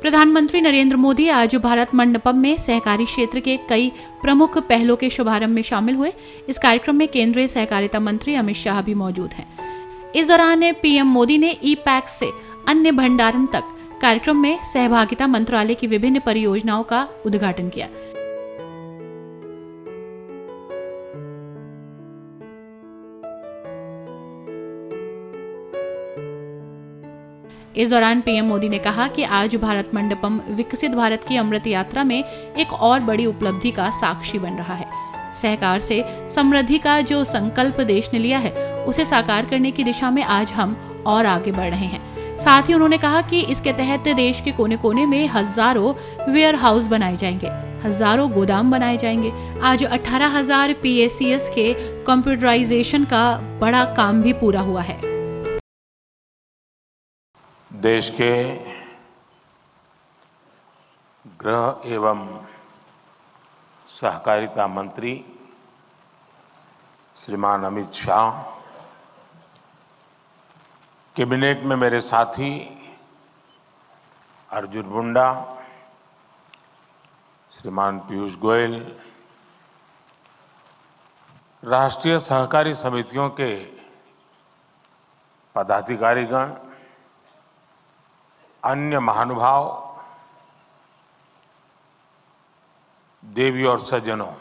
प्रधानमंत्री नरेंद्र मोदी आज भारत मंडपम में सहकारी क्षेत्र के कई प्रमुख पहलों के शुभारंभ में शामिल हुए। इस कार्यक्रम में केंद्रीय सहकारिता मंत्री अमित शाह भी मौजूद हैं। इस दौरान पीएम मोदी ने ई पैक्स से अन्य भंडारण तक कार्यक्रम में सहभागिता मंत्रालय की विभिन्न परियोजनाओं का उद्घाटन किया। इस दौरान पीएम मोदी ने कहा कि आज भारत मंडपम विकसित भारत की अमृत यात्रा में एक और बड़ी उपलब्धि का साक्षी बन रहा है। सहकार से समृद्धि का जो संकल्प देश ने लिया है, उसे साकार करने की दिशा में आज हम और आगे बढ़ रहे हैं। साथ ही उन्होंने कहा कि इसके तहत देश के कोने कोने में हजारों वेयर हाउस बनाए जाएंगे, हजारों गोदाम बनाए जाएंगे। आज 18,000 PACS के कंप्यूटराइजेशन का बड़ा काम भी पूरा हुआ है। देश के गृह एवं सहकारिता मंत्री श्रीमान अमित शाह, कैबिनेट में मेरे साथी अर्जुन मुंडा, श्रीमान पीयूष गोयल, राष्ट्रीय सहकारी समितियों के पदाधिकारीगण, अन्य महानुभाव, देवी और सज्जनों,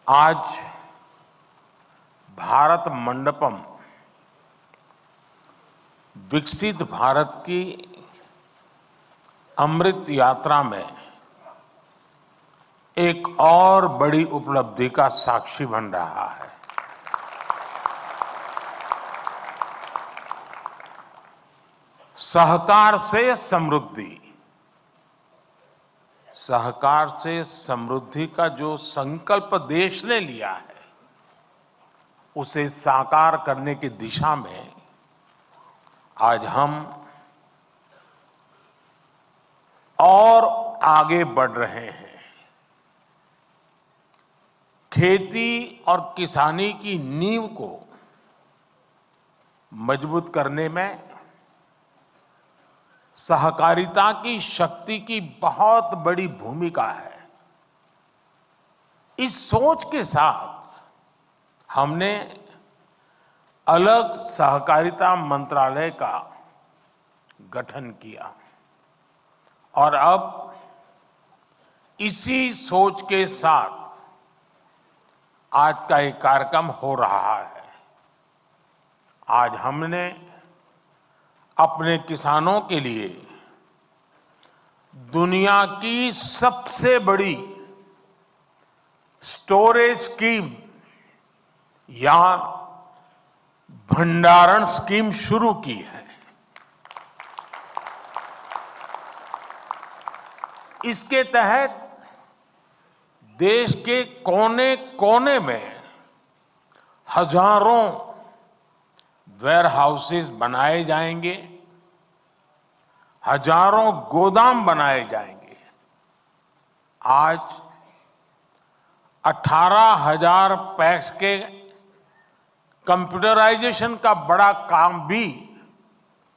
आज भारत मंडपम विकसित भारत की अमृत यात्रा में एक और बड़ी उपलब्धि का साक्षी बन रहा है। सहकार से समृद्धि, सहकार से समृद्धि का जो संकल्प देश ने लिया है, उसे साकार करने की दिशा में आज हम और आगे बढ़ रहे हैं। खेती और किसानी की नींव को मजबूत करने में सहकारिता की शक्ति की बहुत बड़ी भूमिका है। इस सोच के साथ हमने अलग सहकारिता मंत्रालय का गठन किया और अब इसी सोच के साथ आज का एक कार्यक्रम हो रहा है। आज हमने अपने किसानों के लिए दुनिया की सबसे बड़ी स्टोरेज स्कीम या भंडारण स्कीम शुरू की है। इसके तहत देश के कोने कोने में हजारों वेयर हाउसेस बनाए जाएंगे, हजारों गोदाम बनाए जाएंगे। आज 18,000 पैक्स के कंप्यूटराइजेशन का बड़ा काम भी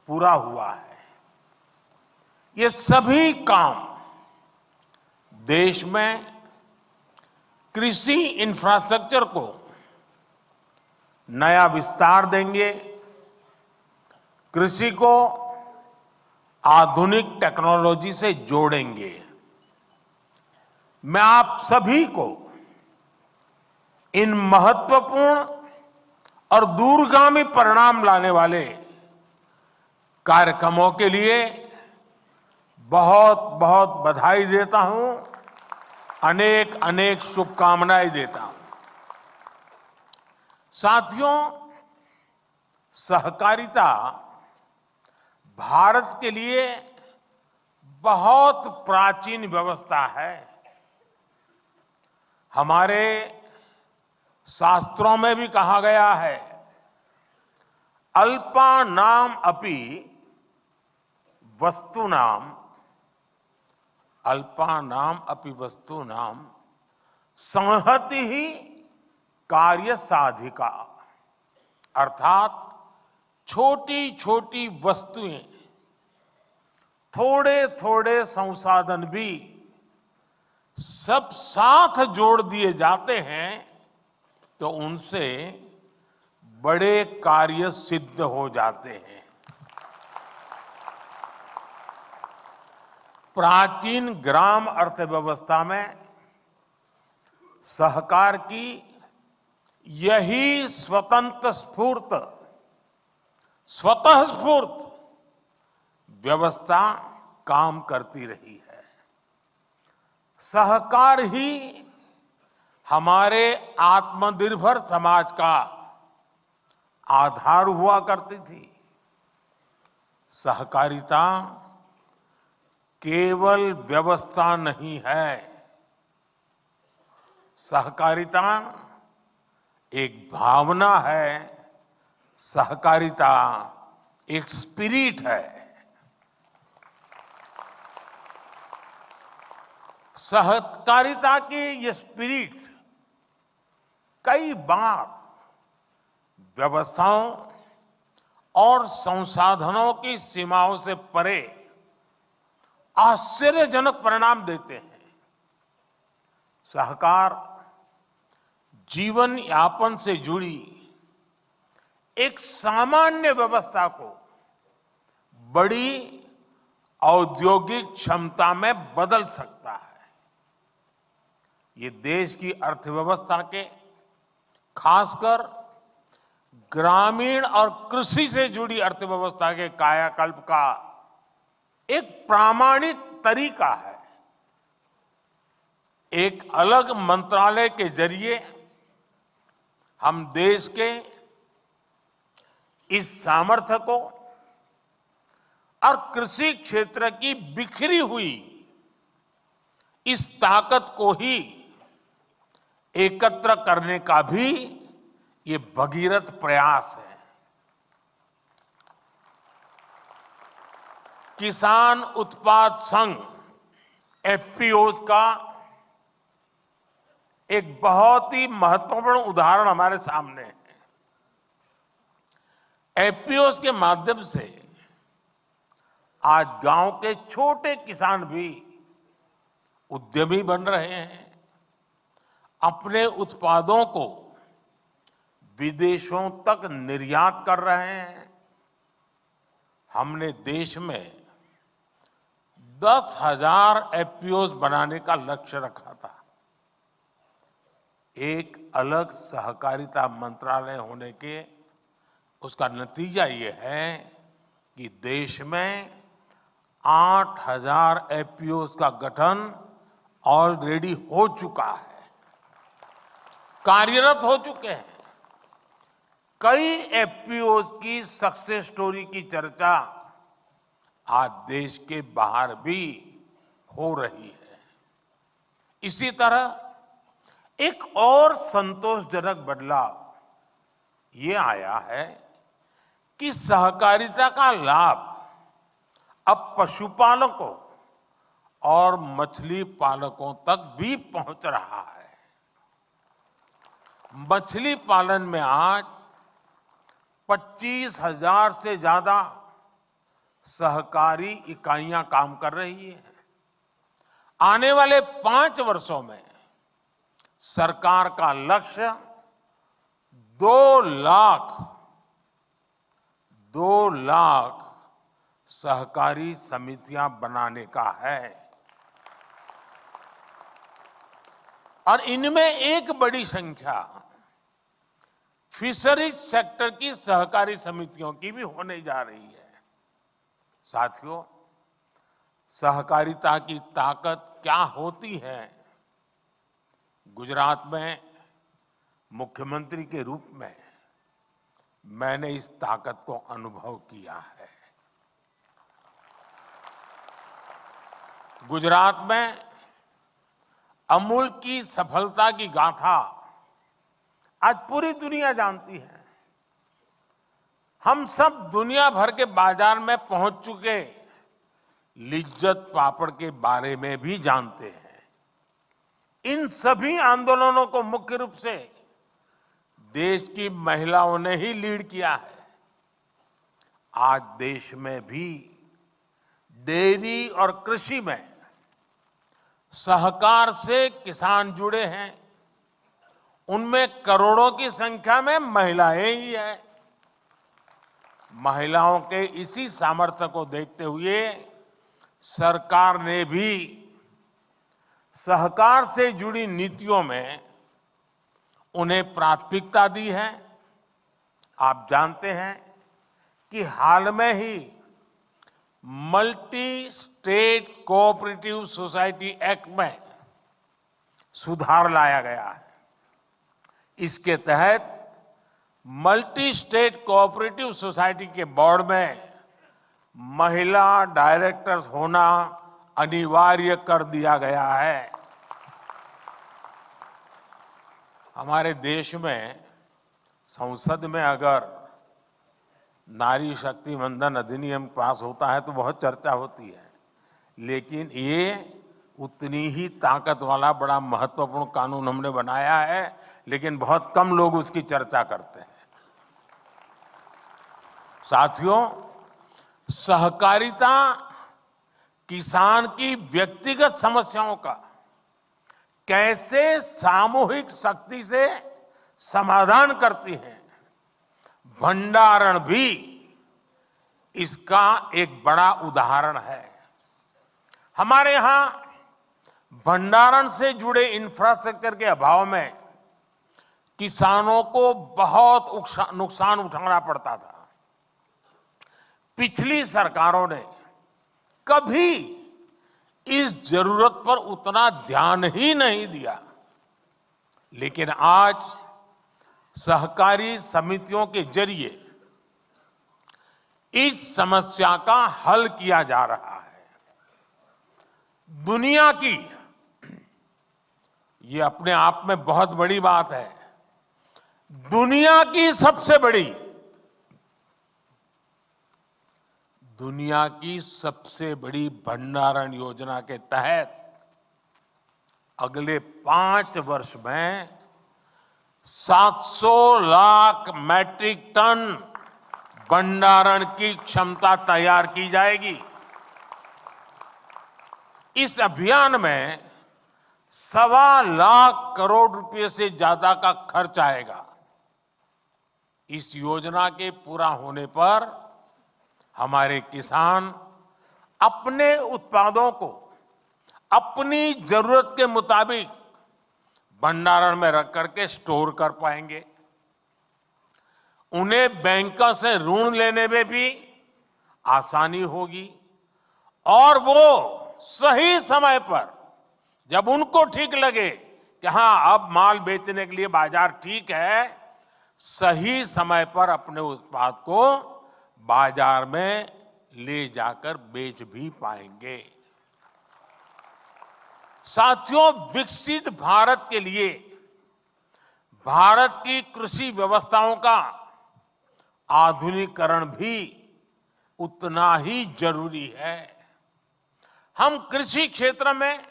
पूरा हुआ है। ये सभी काम देश में कृषि इंफ्रास्ट्रक्चर को नया विस्तार देंगे, कृषि को आधुनिक टेक्नोलॉजी से जोड़ेंगे। मैं आप सभी को इन महत्वपूर्ण और दूरगामी परिणाम लाने वाले कार्यक्रमों के लिए बहुत बहुत बधाई देता हूं, अनेक अनेक शुभकामनाएं देता हूं। साथियों, सहकारिता भारत के लिए बहुत प्राचीन व्यवस्था है। हमारे शास्त्रों में भी कहा गया है, अल्पानाम अपि वस्तूनाम, अल्पानाम अपि वस्तूनाम संहति ही कार्य साधिका। अर्थात छोटी छोटी वस्तुएं थोड़े थोड़े संसाधन भी सब साथ जोड़ दिए जाते हैं तो उनसे बड़े कार्य सिद्ध हो जाते हैं। प्राचीन ग्राम अर्थव्यवस्था में सहकार की यही स्वतंत्र स्वतः स्फूर्त व्यवस्था काम करती रही है। सहकार ही हमारे आत्मनिर्भर समाज का आधार हुआ करती थी। सहकारिता केवल व्यवस्था नहीं है, सहकारिता एक भावना है, सहकारिता एक स्पिरिट है। सहकारिता की ये स्पिरिट कई बार व्यवस्थाओं और संसाधनों की सीमाओं से परे आश्चर्यजनक परिणाम देते हैं। सहकार जीवन यापन से जुड़ी एक सामान्य व्यवस्था को बड़ी औद्योगिक क्षमता में बदल सकता है। ये देश की अर्थव्यवस्था के, खासकर ग्रामीण और कृषि से जुड़ी अर्थव्यवस्था के कायाकल्प का एक प्रामाणिक तरीका है। एक अलग मंत्रालय के जरिए हम देश के इस सामर्थ्य को और कृषि क्षेत्र की बिखरी हुई इस ताकत को ही एकत्र करने का भी ये भगीरथ प्रयास है। किसान उत्पाद संघ एफपीओज का एक बहुत ही महत्वपूर्ण उदाहरण हमारे सामने है। एफपीओज के माध्यम से आज गांव के छोटे किसान भी उद्यमी बन रहे हैं, अपने उत्पादों को विदेशों तक निर्यात कर रहे हैं। हमने देश में 10,000 एफपीओज बनाने का लक्ष्य रखा था। एक अलग सहकारिता मंत्रालय होने के उसका नतीजा ये है कि देश में 8,000 एफपीओज का गठन ऑलरेडी हो चुका है, कार्यरत हो चुके हैं। कई एफपीओज की सक्सेस स्टोरी की चर्चा आज देश के बाहर भी हो रही है। इसी तरह एक और संतोषजनक बदलाव ये आया है कि सहकारिता का लाभ अब पशुपालकों और मछली पालकों तक भी पहुंच रहा है। मछली पालन में आज 25,000 से ज्यादा सहकारी इकाइयां काम कर रही है। आने वाले 5 वर्षों में सरकार का लक्ष्य 2 लाख सहकारी समितियां बनाने का है और इनमें एक बड़ी संख्या फिशरीज सेक्टर की सहकारी समितियों की भी होने जा रही है। साथियों, सहकारिता की ताकत क्या होती है? गुजरात में मुख्यमंत्री के रूप में मैंने इस ताकत को अनुभव किया है। गुजरात में अमूल की सफलता की गाथा आज पूरी दुनिया जानती है। हम सब दुनिया भर के बाजार में पहुंच चुके लिज्जत पापड़ के बारे में भी जानते हैं। इन सभी आंदोलनों को मुख्य रूप से देश की महिलाओं ने ही लीड किया है। आज देश में भी डेयरी और कृषि में सहकार से किसान जुड़े हैं, उनमें करोड़ों की संख्या में महिलाएं ही हैं। महिलाओं के इसी सामर्थ्य को देखते हुए सरकार ने भी सहकार से जुड़ी नीतियों में उन्हें प्राथमिकता दी है। आप जानते हैं कि हाल में ही multi state cooperative society act में सुधार लाया गया है। इसके तहत मल्टी स्टेट कोऑपरेटिव सोसाइटी के बोर्ड में महिला डायरेक्टर्स होना अनिवार्य कर दिया गया है। हमारे देश में संसद में अगर नारी शक्ति वंदन अधिनियम पास होता है तो बहुत चर्चा होती है, लेकिन ये उतनी ही ताकत वाला बड़ा महत्वपूर्ण कानून हमने बनाया है, लेकिन बहुत कम लोग उसकी चर्चा करते हैं। साथियों, सहकारिता किसान की व्यक्तिगत समस्याओं का कैसे सामूहिक शक्ति से समाधान करती है, भंडारण भी इसका एक बड़ा उदाहरण है। हमारे यहां भंडारण से जुड़े इंफ्रास्ट्रक्चर के अभाव में किसानों को बहुत नुकसान उठाना पड़ता था। पिछली सरकारों ने कभी इस जरूरत पर उतना ध्यान ही नहीं दिया, लेकिन आज सहकारी समितियों के जरिए इस समस्या का हल किया जा रहा है। दुनिया की, ये अपने आप में बहुत बड़ी बात है, दुनिया की सबसे बड़ी भंडारण योजना के तहत अगले 5 वर्ष में 700 लाख मैट्रिक टन भंडारण की क्षमता तैयार की जाएगी। इस अभियान में 1.25 लाख करोड़ रुपए से ज्यादा का खर्च आएगा। इस योजना के पूरा होने पर हमारे किसान अपने उत्पादों को अपनी जरूरत के मुताबिक भंडारण में रख करके स्टोर कर पाएंगे। उन्हें बैंकों से ऋण लेने में भी आसानी होगी और वो सही समय पर, जब उनको ठीक लगे कि हाँ अब माल बेचने के लिए बाजार ठीक है, सही समय पर अपने उत्पाद को बाजार में ले जाकर बेच भी पाएंगे। साथियों, विकसित भारत के लिए भारत की कृषि व्यवस्थाओं का आधुनिकीकरण भी उतना ही जरूरी है। हम कृषि क्षेत्र में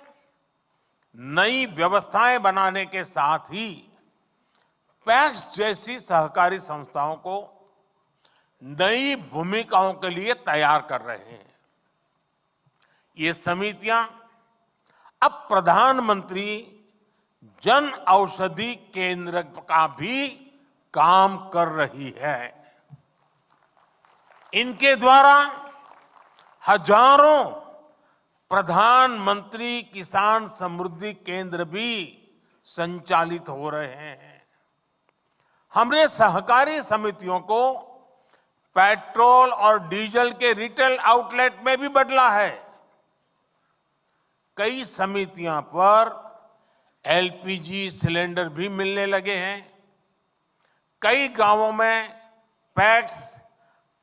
नई व्यवस्थाएं बनाने के साथ ही पैक्स जैसी सहकारी संस्थाओं को नई भूमिकाओं के लिए तैयार कर रहे हैं। ये समितियां अब प्रधानमंत्री जन औषधि केंद्र का भी काम कर रही है। इनके द्वारा हजारों प्रधानमंत्री किसान समृद्धि केंद्र भी संचालित हो रहे हैं। हमने सहकारी समितियों को पेट्रोल और डीजल के रिटेल आउटलेट में भी बदला है। कई समितियां पर एलपीजी सिलेंडर भी मिलने लगे हैं। कई गांवों में पैक्स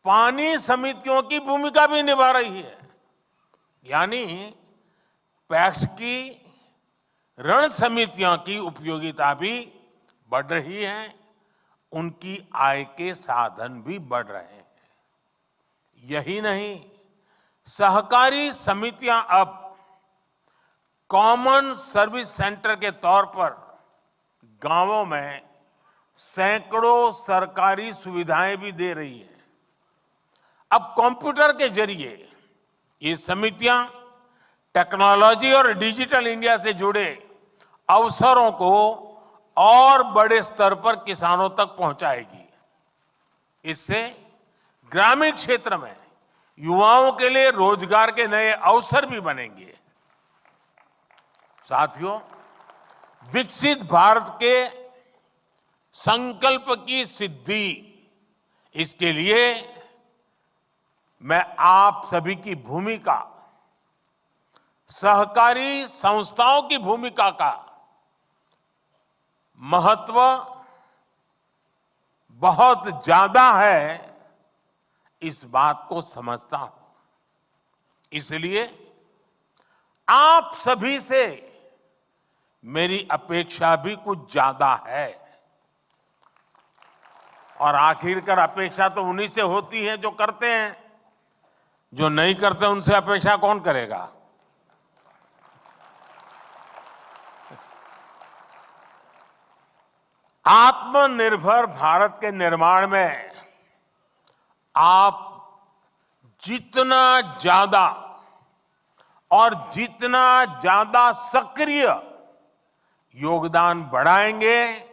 पानी समितियों की भूमिका भी निभा रही है। यानी पैक्स की ऋण समितियों की उपयोगिता भी बढ़ रही है, उनकी आय के साधन भी बढ़ रहे हैं। यही नहीं, सहकारी समितियां अब कॉमन सर्विस सेंटर के तौर पर गांवों में सैकड़ों सरकारी सुविधाएं भी दे रही है। अब कंप्यूटर के जरिए ये समितियां टेक्नोलॉजी और डिजिटल इंडिया से जुड़े अवसरों को और बड़े स्तर पर किसानों तक पहुंचाएगी। इससे ग्रामीण क्षेत्र में युवाओं के लिए रोजगार के नए अवसर भी बनेंगे। साथियों, विकसित भारत के संकल्प की सिद्धि, इसके लिए मैं आप सभी की भूमिका, सहकारी संस्थाओं की भूमिका का महत्व बहुत ज्यादा है, इस बात को समझता हूं। इसलिए आप सभी से मेरी अपेक्षा भी कुछ ज्यादा है। और आखिरकार अपेक्षा तो उन्हीं से होती है जो करते हैं। जो नहीं करते उनसे अपेक्षा कौन करेगा? आत्मनिर्भर भारत के निर्माण में आप जितना ज्यादा और जितना ज्यादा सक्रिय योगदान बढ़ाएंगे,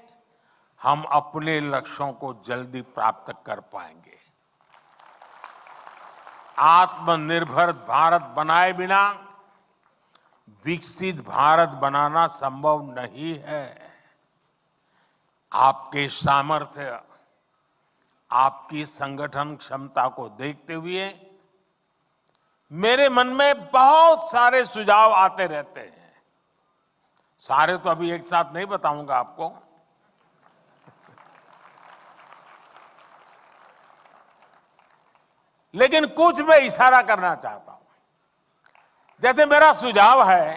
हम अपने लक्ष्यों को जल्दी प्राप्त कर पाएंगे। आत्मनिर्भर भारत बनाए बिना विकसित भारत बनाना संभव नहीं है। आपके सामर्थ्य, आपकी संगठन क्षमता को देखते हुए मेरे मन में बहुत सारे सुझाव आते रहते हैं। सारे तो अभी एक साथ नहीं बताऊंगा आपको। लेकिन कुछ मैं इशारा करना चाहता हूं। जैसे मेरा सुझाव है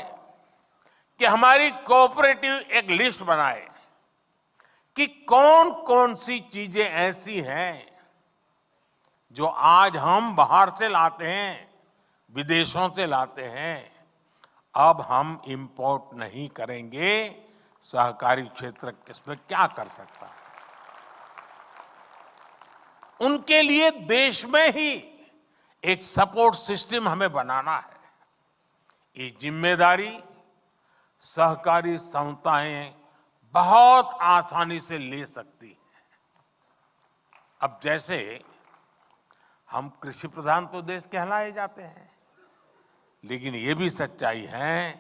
कि हमारी कोऑपरेटिव एक लिस्ट बनाए कि कौन कौन सी चीजें ऐसी हैं जो आज हम बाहर से लाते हैं, विदेशों से लाते हैं, अब हम इंपोर्ट नहीं करेंगे। सहकारी क्षेत्र इसमें क्या कर सकता है? उनके लिए देश में ही एक सपोर्ट सिस्टम हमें बनाना है। ये जिम्मेदारी सहकारी संस्थाएं बहुत आसानी से ले सकती हैं। अब जैसे हम कृषि प्रधान तो देश कहलाए जाते हैं, लेकिन ये भी सच्चाई है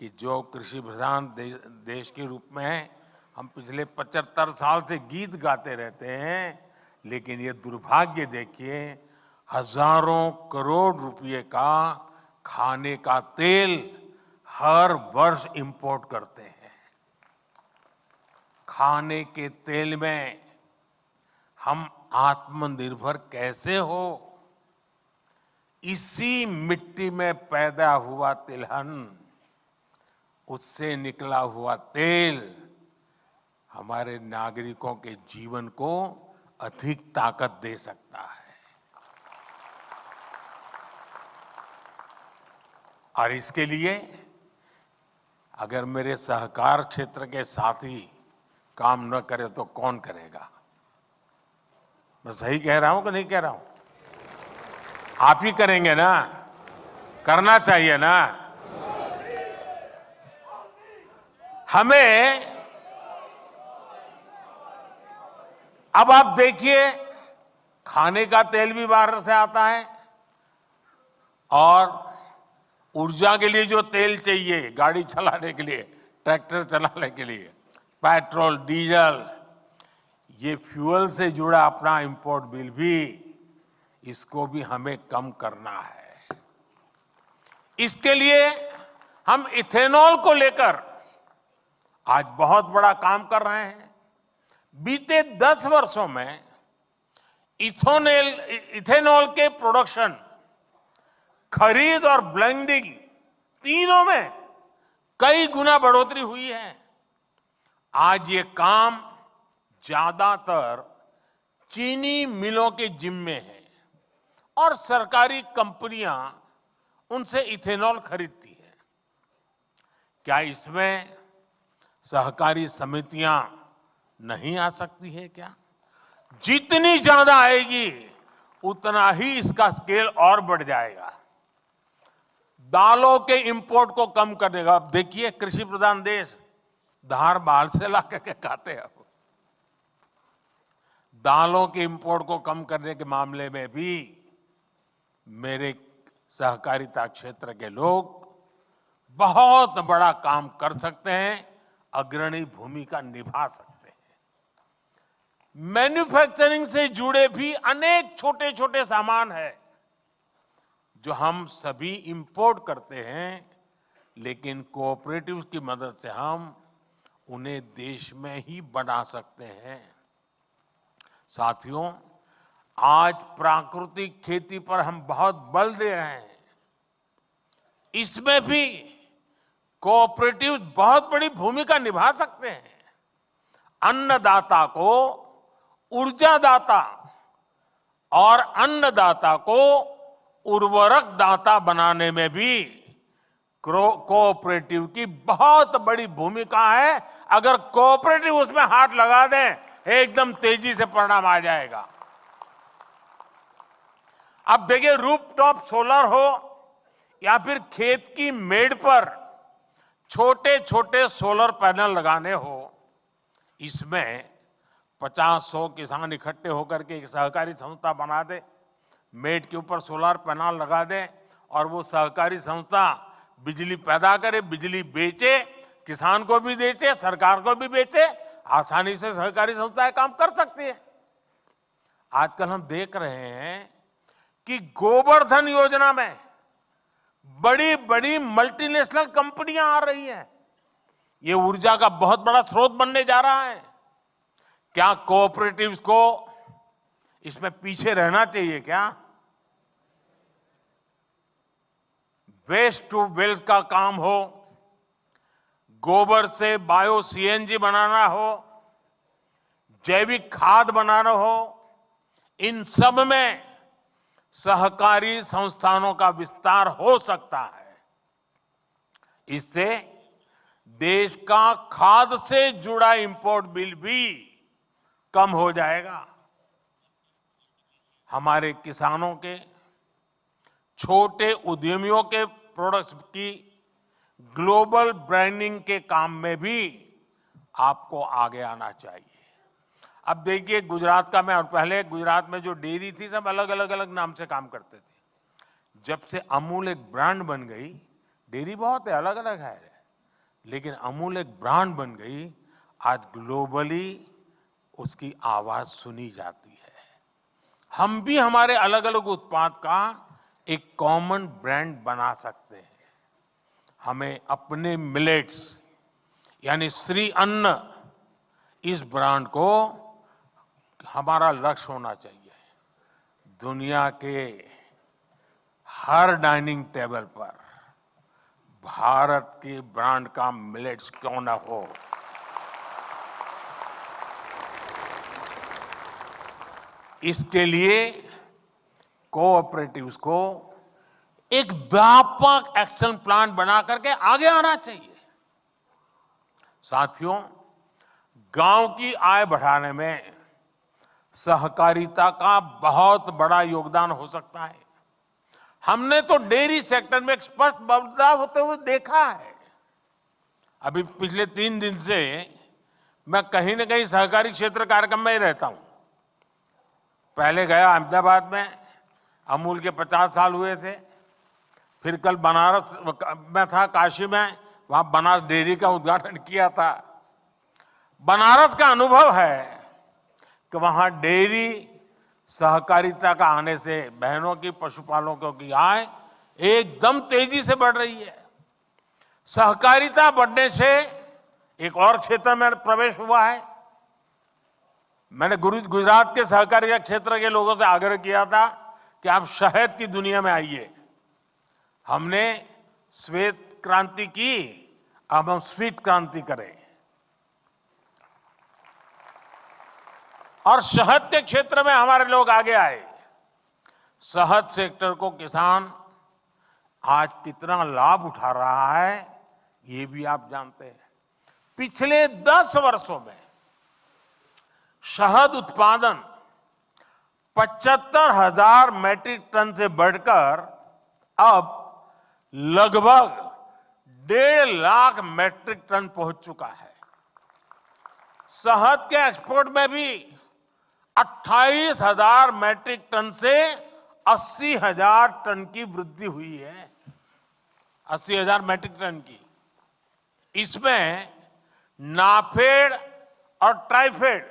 कि जो कृषि प्रधान देश के रूप में हम पिछले 75 साल से गीत गाते रहते हैं, लेकिन ये दुर्भाग्य देखिए, हजारों करोड़ रुपए का खाने का तेल हर वर्ष इंपोर्ट करते हैं। खाने के तेल में हम आत्मनिर्भर कैसे हो? इसी मिट्टी में पैदा हुआ तिलहन, उससे निकला हुआ तेल हमारे नागरिकों के जीवन को अधिक ताकत दे सकता है। और इसके लिए अगर मेरे सहकार क्षेत्र के साथी काम न करे तो कौन करेगा? मैं सही कह रहा हूं कि नहीं कह रहा हूं? आप ही करेंगे ना? करना चाहिए ना? हमें अब आप देखिए, खाने का तेल भी बाहर से आता है, और ऊर्जा के लिए जो तेल चाहिए गाड़ी चलाने के लिए, ट्रैक्टर चलाने के लिए, पेट्रोल, डीजल, ये फ्यूल से जुड़ा अपना इंपोर्ट बिल भी, इसको भी हमें कम करना है। इसके लिए हम इथेनॉल को लेकर आज बहुत बड़ा काम कर रहे हैं। बीते 10 वर्षों में इथेनॉल के प्रोडक्शन, खरीद और ब्लेंडिंग तीनों में कई गुना बढ़ोतरी हुई है। आज ये काम ज्यादातर चीनी मिलों के जिम्मे है और सरकारी कंपनियां उनसे इथेनॉल खरीदती है। क्या इसमें सहकारी समितियां नहीं आ सकती है क्या? जितनी ज्यादा आएगी उतना ही इसका स्केल और बढ़ जाएगा। दालों के इंपोर्ट को कम करने का। अब देखिए, कृषि प्रधान देश, धार बाल से ला करके खाते हैं। दालों के इंपोर्ट को कम करने के मामले में भी मेरे सहकारिता क्षेत्र के लोग बहुत बड़ा काम कर सकते हैं, अग्रणी भूमिका निभा सकते हैं। मैन्युफैक्चरिंग से जुड़े भी अनेक छोटे छोटे सामान हैं जो हम सभी इंपोर्ट करते हैं, लेकिन कोऑपरेटिव्स की मदद से हम उन्हें देश में ही बना सकते हैं। साथियों, आज प्राकृतिक खेती पर हम बहुत बल दे रहे हैं। इसमें भी कोऑपरेटिव बहुत बड़ी भूमिका निभा सकते हैं। अन्नदाता को ऊर्जादाता और अन्नदाता को उर्वरक दाता बनाने में भी कोऑपरेटिव की बहुत बड़ी भूमिका है। अगर कोऑपरेटिव उसमें हाथ लगा दें, एकदम तेजी से परिणाम आ जाएगा। अब देखिए, रूफटॉप सोलर हो या फिर खेत की मेड़ पर छोटे छोटे सोलर पैनल लगाने हो, इसमें 50-100 किसान इकट्ठे होकर के एक सहकारी संस्था बना दे, मेड़ के ऊपर सोलर पैनल लगा दे और वो सहकारी संस्था बिजली पैदा करे, बिजली बेचे, किसान को भी बेचे, सरकार को भी बेचे। आसानी से सहकारी संस्थाएं काम कर सकती है। आजकल हम देख रहे हैं कि गोवर्धन योजना में बड़ी बड़ी मल्टीनेशनल कंपनियां आ रही हैं। ये ऊर्जा का बहुत बड़ा स्रोत बनने जा रहा है। क्या कोऑपरेटिव्स को इसमें पीछे रहना चाहिए क्या? वेस्ट टू वेल्थ का काम हो, गोबर से बायो सीएनजी बनाना हो, जैविक खाद बनाना हो, इन सब में सहकारी संस्थानों का विस्तार हो सकता है। इससे देश का खाद से जुड़ा इंपोर्ट बिल भी कम हो जाएगा। हमारे किसानों के, छोटे उद्यमियों के प्रोडक्ट्स की ग्लोबल ब्रांडिंग के काम में भी आपको आगे आना चाहिए। अब देखिए, गुजरात का मैं, और पहले गुजरात में जो डेयरी थी सब अलग अलग नाम से काम करते थे। जब से अमूल एक ब्रांड बन गई, डेयरी बहुत है, अलग अलग है, लेकिन अमूल एक ब्रांड बन गई, आज ग्लोबली उसकी आवाज सुनी जाती है। हम भी हमारे अलग अलग उत्पाद का एक कॉमन ब्रांड बना सकते हैं। हमें अपने मिलेट्स यानी श्री अन्न, इस ब्रांड को हमारा लक्ष्य होना चाहिए। दुनिया के हर डाइनिंग टेबल पर भारत के ब्रांड का मिलेट्स क्यों ना हो। इसके लिए कोऑपरेटिव्स को एक व्यापक एक्शन प्लान बना करके आगे आना चाहिए। साथियों, गांव की आय बढ़ाने में सहकारिता का बहुत बड़ा योगदान हो सकता है। हमने तो डेयरी सेक्टर में एक स्पष्ट बदलाव होते हुए देखा है। अभी पिछले 3 दिन से मैं कहीं न कहीं सहकारी क्षेत्र कार्यक्रम में ही रहता हूं। पहले गया अहमदाबाद में, अमूल के 50 साल हुए थे। फिर कल बनारस में था, काशी में, वहां बनारस डेयरी का उद्घाटन किया था। बनारस का अनुभव है कि वहां डेयरी सहकारिता का आने से बहनों की, पशुपालकों की आय एकदम तेजी से बढ़ रही है। सहकारिता बढ़ने से एक और क्षेत्र में प्रवेश हुआ है। मैंने गुजरात के सहकारिता क्षेत्र के लोगों से आग्रह किया था कि आप शहद की दुनिया में आइए। हमने श्वेत क्रांति की, अब हम स्वीट क्रांति करें। और शहद के क्षेत्र में हमारे लोग आगे आए। शहद सेक्टर को किसान आज कितना लाभ उठा रहा है, ये भी आप जानते हैं। पिछले 10 वर्षों में शहद उत्पादन 75,000 मैट्रिक टन से बढ़कर अब लगभग 1.5 लाख मैट्रिक टन पहुंच चुका है। शहद के एक्सपोर्ट में भी 28,000 मैट्रिक टन से 80,000 टन की वृद्धि हुई है। 80,000 मैट्रिक टन की। इसमें नाफेड और ट्राइफेड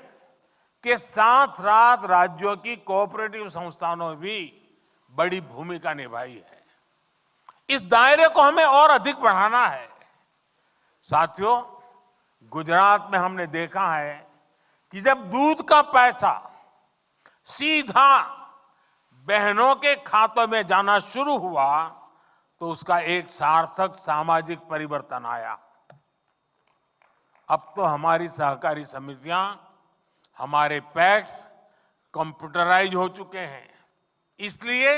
के साथ साथ राज्यों की कोऑपरेटिव संस्थाओं ने भी बड़ी भूमिका निभाई है। इस दायरे को हमें और अधिक बढ़ाना है। साथियों, गुजरात में हमने देखा है कि जब दूध का पैसा सीधा बहनों के खातों में जाना शुरू हुआ तो उसका एक सार्थक सामाजिक परिवर्तन आया। अब तो हमारी सहकारी समितियां, हमारे पैक्स कंप्यूटराइज हो चुके हैं। इसलिए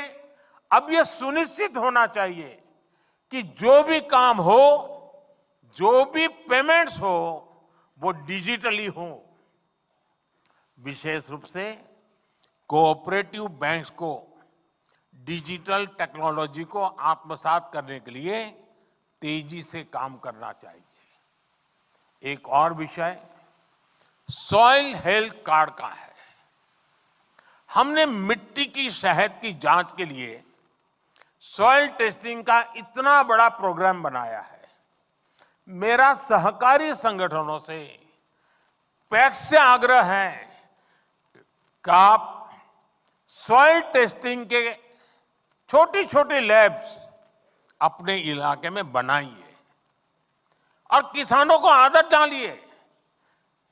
अब यह सुनिश्चित होना चाहिए कि जो भी काम हो, जो भी पेमेंट्स हो, वो डिजिटली हो। विशेष रूप से कोऑपरेटिव बैंक्स को डिजिटल टेक्नोलॉजी को आत्मसात करने के लिए तेजी से काम करना चाहिए। एक और विषय सॉइल हेल्थ कार्ड का है। हमने मिट्टी की सेहत की जांच के लिए सॉइल टेस्टिंग का इतना बड़ा प्रोग्राम बनाया है। मेरा सहकारी संगठनों से पैक्स से आग्रह है कि आप सॉइल टेस्टिंग के छोटी छोटी लैब्स अपने इलाके में बनाइए और किसानों को आदत डालिए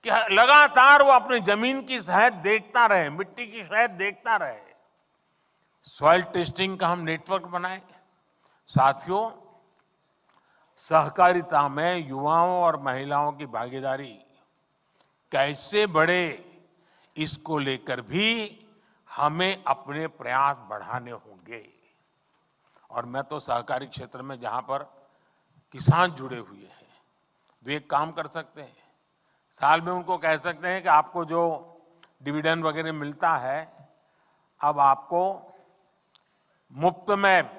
कि लगातार वो अपनी जमीन की सेहत देखता रहे, मिट्टी की सेहत देखता रहे। सॉइल टेस्टिंग का हम नेटवर्क बनाए। साथियों, सहकारिता में युवाओं और महिलाओं की भागीदारी कैसे बढ़े, इसको लेकर भी हमें अपने प्रयास बढ़ाने होंगे। और मैं तो सहकारी क्षेत्र में जहां पर किसान जुड़े हुए हैं, वे एक काम कर सकते हैं। साल में उनको कह सकते हैं कि आपको जो डिविडेंड वगैरह मिलता है, अब आपको मुफ्त में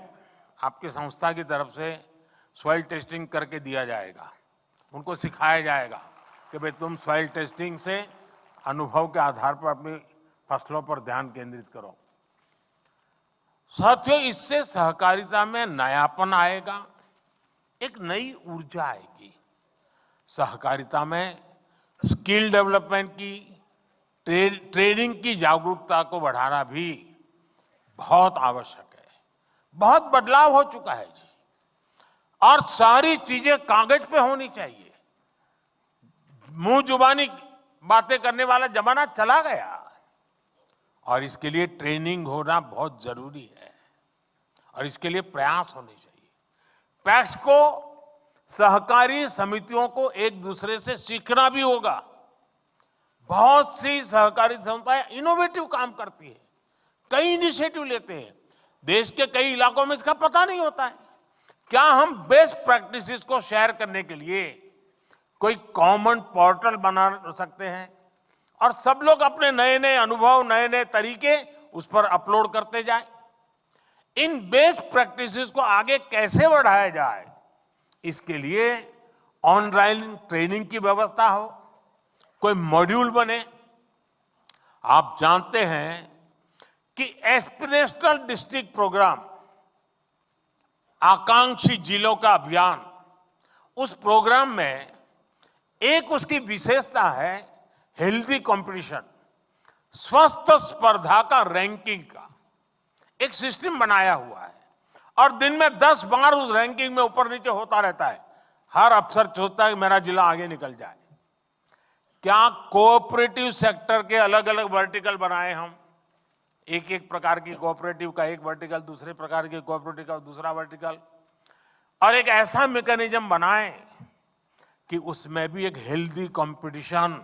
आपकी संस्था की तरफ से सॉइल टेस्टिंग करके दिया जाएगा। उनको सिखाया जाएगा कि भाई तुम सॉइल टेस्टिंग से अनुभव के आधार पर अपनी फसलों पर ध्यान केंद्रित करो। साथियों, इससे सहकारिता में नयापन आएगा, एक नई ऊर्जा आएगी। सहकारिता में स्किल डेवलपमेंट की, ट्रेनिंग की जागरूकता को बढ़ाना भी बहुत आवश्यक है। बहुत बदलाव हो चुका है जी, और सारी चीजें कागज पे होनी चाहिए। मुंह जुबानी बातें करने वाला जमाना चला गया और इसके लिए ट्रेनिंग होना बहुत जरूरी है और इसके लिए प्रयास होने चाहिए। पैक्स को, सहकारी समितियों को एक दूसरे से सीखना भी होगा। बहुत सी सहकारी संस्थाएं इनोवेटिव काम करती है, कई इनिशिएटिव लेते हैं। देश के कई इलाकों में इसका पता नहीं होता है। क्या हम बेस्ट प्रैक्टिसेस को शेयर करने के लिए कोई कॉमन पोर्टल बना सकते हैं और सब लोग अपने नए नए अनुभव, नए नए तरीके उस पर अपलोड करते जाएं? इन बेस्ट प्रैक्टिसेस को आगे कैसे बढ़ाया जाए, इसके लिए ऑनलाइन ट्रेनिंग की व्यवस्था हो, कोई मॉड्यूल बने। आप जानते हैं कि एस्पिरेशनल डिस्ट्रिक्ट प्रोग्राम, आकांक्षी जिलों का अभियान, उस प्रोग्राम में एक उसकी विशेषता है हेल्दी कंपटीशन, स्वस्थ स्पर्धा का रैंकिंग का एक सिस्टम बनाया हुआ है और दिन में 10 बार उस रैंकिंग में ऊपर नीचे होता रहता है। हर अफसर सोचता है कि मेरा जिला आगे निकल जाए। क्या कोऑपरेटिव सेक्टर के अलग अलग वर्टिकल बनाए हम, एक एक प्रकार की कोऑपरेटिव का एक वर्टिकल, दूसरे प्रकार की कोऑपरेटिव का दूसरा वर्टिकल, और एक ऐसा मैकेनिज्म बनाएं कि उसमें भी एक healthy competition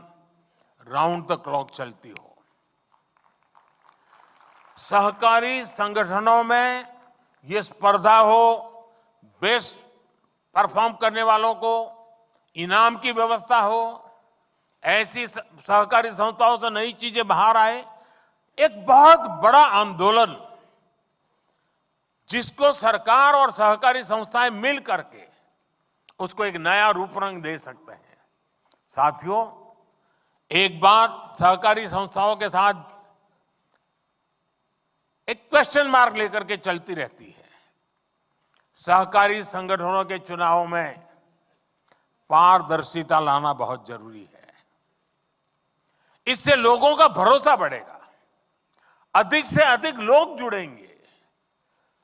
round the clock चलती हो। सहकारी संगठनों में ये स्पर्धा हो, बेस्ट परफॉर्म करने वालों को इनाम की व्यवस्था हो, ऐसी सहकारी संस्थाओं से नई चीजें बाहर आए। एक बहुत बड़ा आंदोलन जिसको सरकार और सहकारी संस्थाएं मिल करके उसको एक नया रूप रंग दे सकते हैं। साथियों, एक बात सहकारी संस्थाओं के साथ एक क्वेश्चन मार्क लेकर के चलती रहती है। सहकारी संगठनों के चुनावों में पारदर्शिता लाना बहुत जरूरी है। इससे लोगों का भरोसा बढ़ेगा, अधिक से अधिक लोग जुड़ेंगे।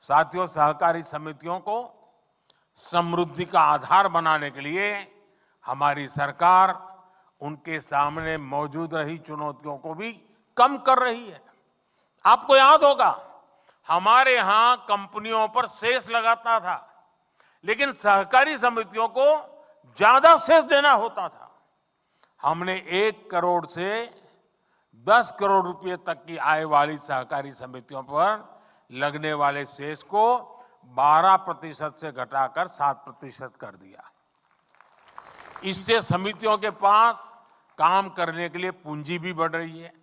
साथियों, सहकारी समितियों को समृद्धि का आधार बनाने के लिए हमारी सरकार उनके सामने मौजूद रही चुनौतियों को भी कम कर रही है। आपको याद होगा, हमारे यहां कंपनियों पर सेस लगाता था, लेकिन सहकारी समितियों को ज्यादा सेस देना होता था। हमने 1 करोड़ से 10 करोड़ रुपए तक की आय वाली सहकारी समितियों पर लगने वाले सेस को 12% से घटाकर 7% कर दिया। इससे समितियों के पास काम करने के लिए पूंजी भी बढ़ रही है।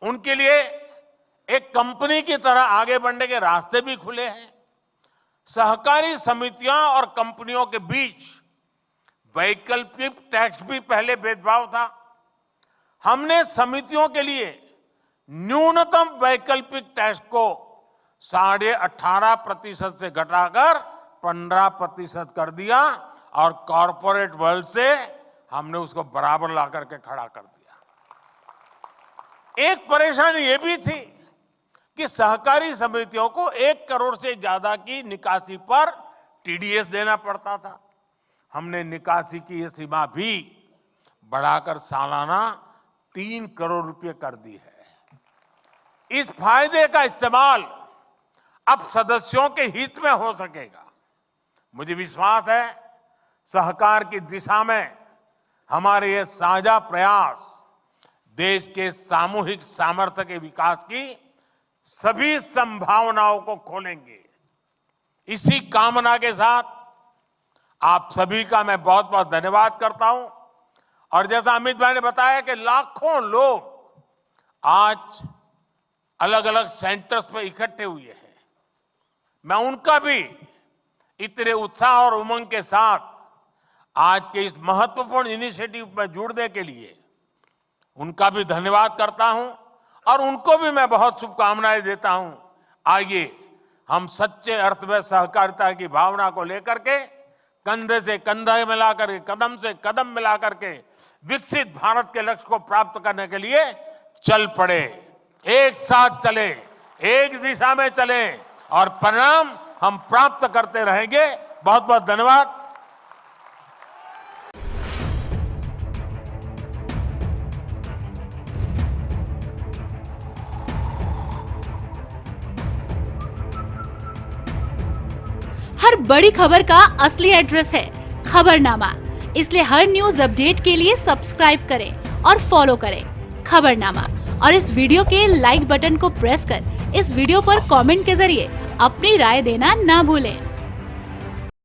उनके लिए एक कंपनी की तरह आगे बढ़ने के रास्ते भी खुले हैं। सहकारी समितियां और कंपनियों के बीच वैकल्पिक टैक्स भी पहले भेदभाव था। हमने समितियों के लिए न्यूनतम वैकल्पिक टैक्स को 18.5% से घटाकर 15% कर दिया और कॉरपोरेट वर्ल्ड से हमने उसको बराबर ला करके खड़ा कर दिया। एक परेशानी ये भी थी कि सहकारी समितियों को 1 करोड़ से ज्यादा की निकासी पर टीडीएस देना पड़ता था। हमने निकासी की ये सीमा भी बढ़ाकर सालाना 3 करोड़ रुपए कर दी है। इस फायदे का इस्तेमाल अब सदस्यों के हित में हो सकेगा। मुझे विश्वास है, सहकार की दिशा में हमारे ये साझा प्रयास देश के सामूहिक सामर्थ्य के विकास की सभी संभावनाओं को खोलेंगे। इसी कामना के साथ आप सभी का मैं बहुत बहुत धन्यवाद करता हूं। और जैसा अमित भाई ने बताया कि लाखों लोग आज अलग अलग सेंटर्स पर इकट्ठे हुए हैं, मैं उनका भी इतने उत्साह और उमंग के साथ आज के इस महत्वपूर्ण इनिशिएटिव में जुड़ने के लिए उनका भी धन्यवाद करता हूं और उनको भी मैं बहुत शुभकामनाएं देता हूं। आइए हम सच्चे अर्थ में सहकारिता की भावना को लेकर के कंधे से कंधा मिलाकर के, कदम से कदम मिलाकर के विकसित भारत के लक्ष्य को प्राप्त करने के लिए चल पड़े। एक साथ चले, एक दिशा में चले और परिणाम हम प्राप्त करते रहेंगे। बहुत बहुत धन्यवाद। हर बड़ी खबर का असली एड्रेस है खबरनामा। इसलिए हर न्यूज अपडेट के लिए सब्सक्राइब करें और फॉलो करें खबरनामा। और इस वीडियो के लाइक बटन को प्रेस कर इस वीडियो पर कमेंट के जरिए अपनी राय देना ना भूलें।